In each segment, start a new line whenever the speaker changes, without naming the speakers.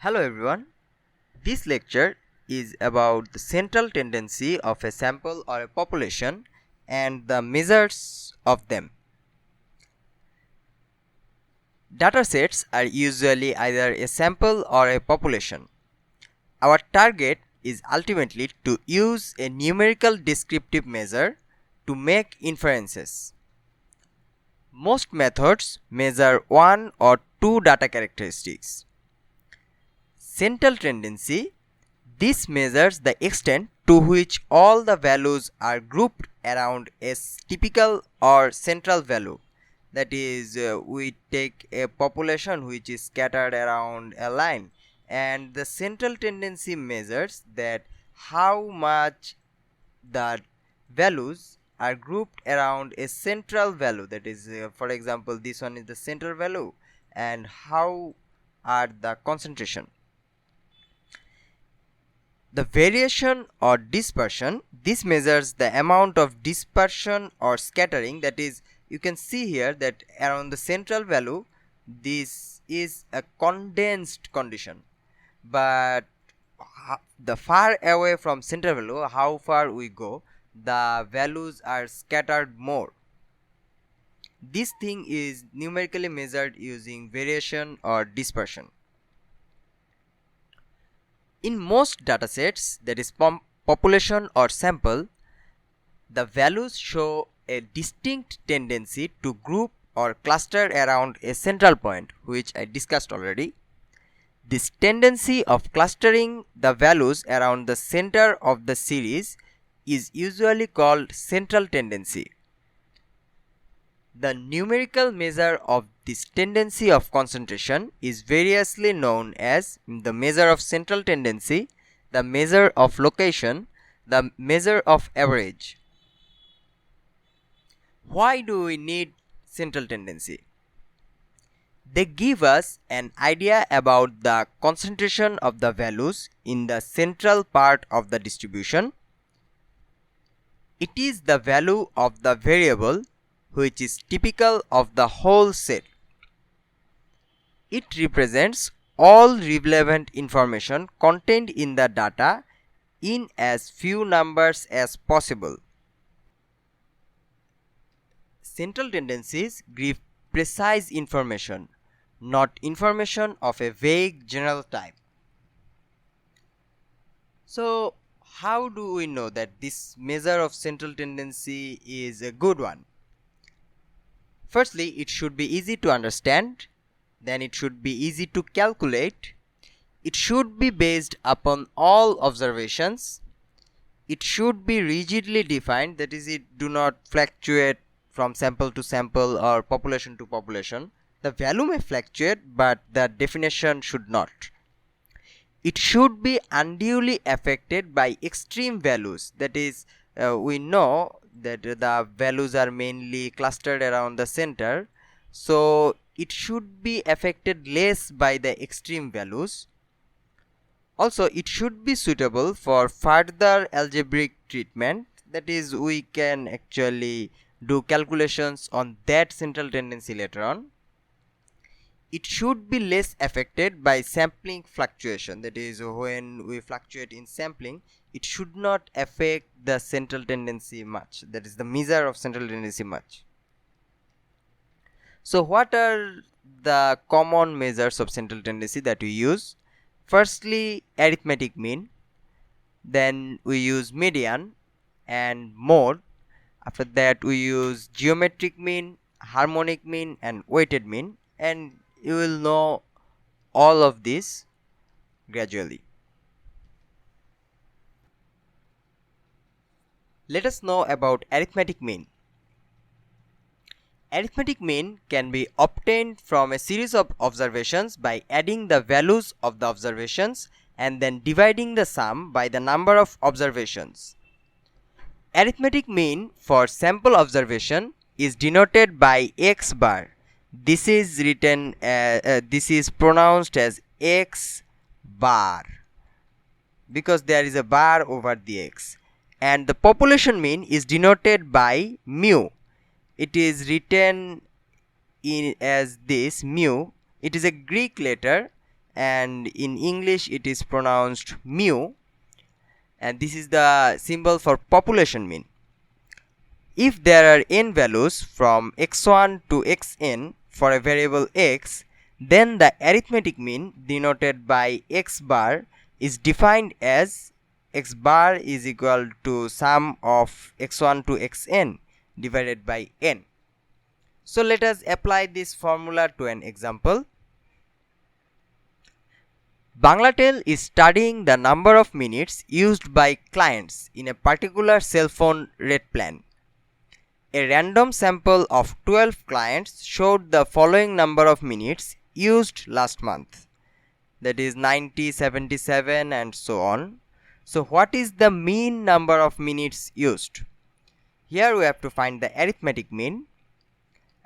Hello everyone. This lecture is about the central tendency of a sample or a population and the measures of them. Datasets are usually either a sample or a population. Our target is ultimately to use a numerical descriptive measure to make inferences. Most methods measure one or two data characteristics. Central tendency. This measures the extent to which all the values are grouped around a typical or central value. That is, we take a population which is scattered around a line, and the central tendency measures that how much the values are grouped around a central value. That is, for example, this one is the central value, and how are the concentration. The variation or dispersion, this measures the amount of dispersion or scattering. That is, you can see here that around the central value this is a condensed condition, but the far away from central value, how far we go, the values are scattered more. This thing is numerically measured using variation or dispersion. In most datasets, that is population or sample, the values show a distinct tendency to group or cluster around a central point, which I discussed already. This tendency of clustering the values around the center of the series is usually called central tendency. The numerical measure of this tendency of concentration is variously known as the measure of central tendency, the measure of location, the measure of average. Why do we need central tendency? They give us an idea about the concentration of the values in the central part of the distribution. It is the value of the variable which is typical of the whole set. It represents all relevant information contained in the data in as few numbers as possible. Central tendencies give precise information, not information of a vague general type. So, how do we know that this measure of central tendency is a good one? Firstly, it should be easy to understand, then it should be easy to calculate, it should be based upon all observations, it should be rigidly defined, that is, it do not fluctuate from sample to sample or population to population. The value may fluctuate, but the definition should not. It should be unduly affected by extreme values, that is, we know that the values are mainly clustered around the center, so it should be affected less by the extreme values. Also, it should be suitable for further algebraic treatment, that is, we can actually do calculations on that central tendency later on. It should be less affected by sampling fluctuation, that is, when we fluctuate in sampling, it should not affect the central tendency much, that is the measure of central tendency much. So what are the common measures of central tendency that we use? Firstly, arithmetic mean, then we use median and mode. After that we use geometric mean, harmonic mean and weighted mean, and you will know all of this gradually. Let us know about arithmetic mean. Arithmetic mean can be obtained from a series of observations by adding the values of the observations and then dividing the sum by the number of observations. Arithmetic mean for sample observation is denoted by x bar. This is written this is pronounced as x bar because there is a bar over the x, and the population mean is denoted by mu. It is written in as this mu. It is a Greek letter and in English it is pronounced mu, and this is the symbol for population mean. If there are n values from x1 to xn for a variable x, then the arithmetic mean denoted by x bar is defined as x bar is equal to sum of x1 to xn divided by n. So let us apply this formula to an example. Banglatel is studying the number of minutes used by clients in a particular cell phone rate plan. A random sample of 12 clients showed the following number of minutes used last month, that is 90, 77 and so on. So what is the mean number of minutes used? Here we have to find the arithmetic mean,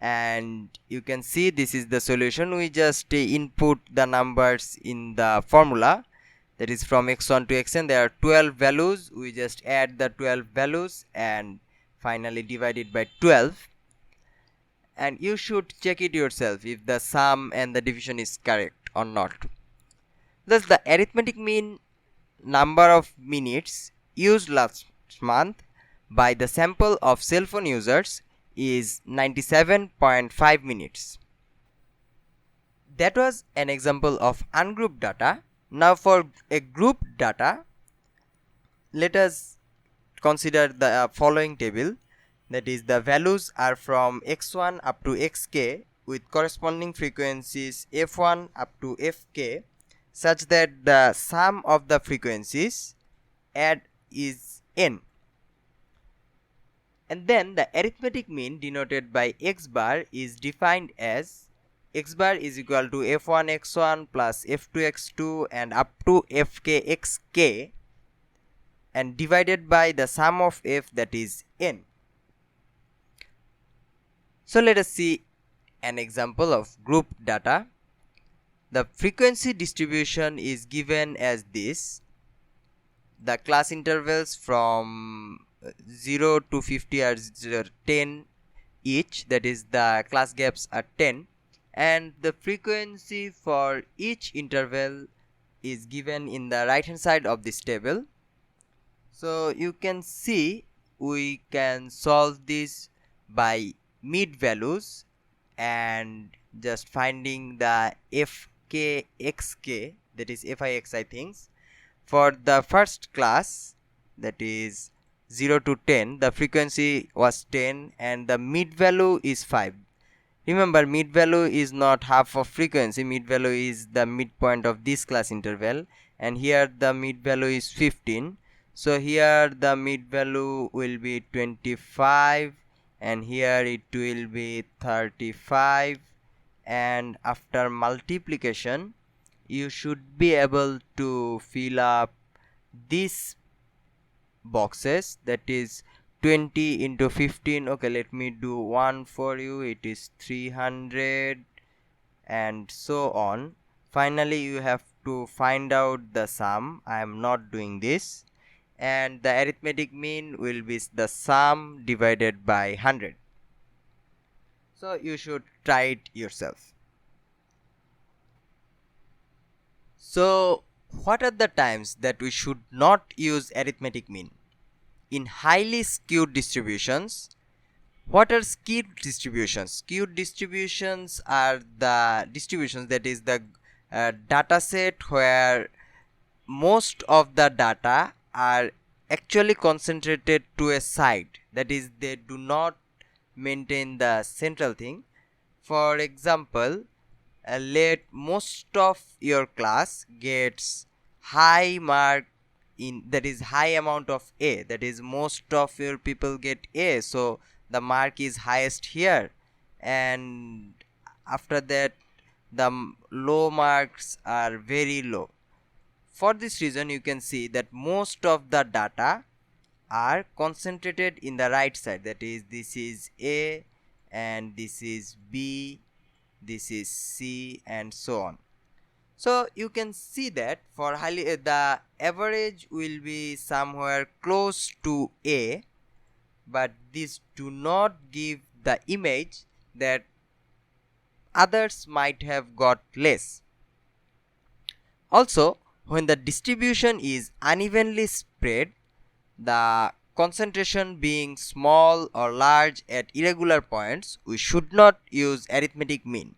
and you can see this is the solution. We just input the numbers in the formula, that is from x1 to xn there are 12 values. We just add the 12 values and finally divide it by 12, and you should check it yourself if the sum and the division is correct or not. Thus the arithmetic mean number of minutes used last month by the sample of cell phone users is 97.5 minutes. That was an example of ungrouped data. Now for a grouped data, let us consider the following table, that is the values are from x1 up to xk with corresponding frequencies f1 up to fk, such that the sum of the frequencies add is n. And then the arithmetic mean denoted by x bar is defined as x bar is equal to f1 x1 plus f2 x2 and up to fk xk, and divided by the sum of f, that is n. So let us see an example of group data. The frequency distribution is given as this. The class intervals from 0 to 50 are 10 each, that is the class gaps are 10, and the frequency for each interval is given in the right hand side of this table. So you can see we can solve this by mid values and just finding the fk xk, that is fixi things. For the first class, that is 0 to 10, the frequency was 10 and the mid value is 5. Remember, mid value is not half of frequency, mid value is the midpoint of this class interval, and here the mid value is 15. So here the mid value will be 25 and here it will be 35, and after multiplication you should be able to fill up these boxes, that is 20 into 15. Okay, let me do one for you, it is 300 and so on. Finally you have to find out the sum. I am not doing this, and the arithmetic mean will be the sum divided by 100. So you should try it yourself. So what are the times that we should not use arithmetic mean? In highly skewed distributions. What are skewed distributions? Skewed distributions are the distributions, that is the data set where most of the data are actually concentrated to a side, that is they do not maintain the central thing. For example, let most of your class gets high mark in, that is high amount of A, that is most of your people get A, so the mark is highest here, and after that the low marks are very low. For this reason you can see that most of the data are concentrated in the right side, that is this is A and this is B, this is C and so on. So you can see that for highly the average will be somewhere close to A, but this do not give the image that others might have got less. Also, when the distribution is unevenly spread, the concentration being small or large at irregular points, we should not use arithmetic mean.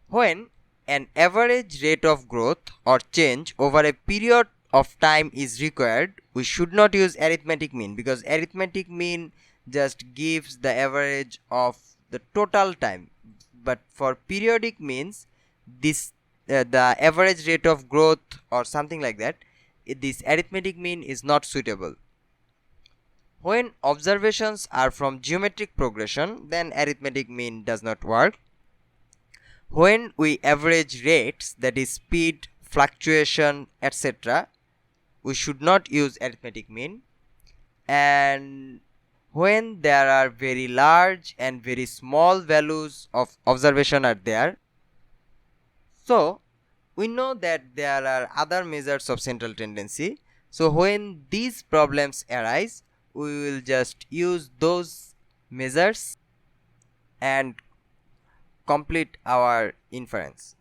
When an average rate of growth or change over a period of time is required, we should not use arithmetic mean, because arithmetic mean just gives the average of the total time. But for periodic means, this the average rate of growth or something like that, this arithmetic mean is not suitable. When observations are from geometric progression, then arithmetic mean does not work. When we average rates, that is speed, fluctuation, etc., we should not use arithmetic mean. And when there are very large and very small values of observation are there, so we know that there are other measures of central tendency. So when these problems arise, we will just use those measures and complete our inference.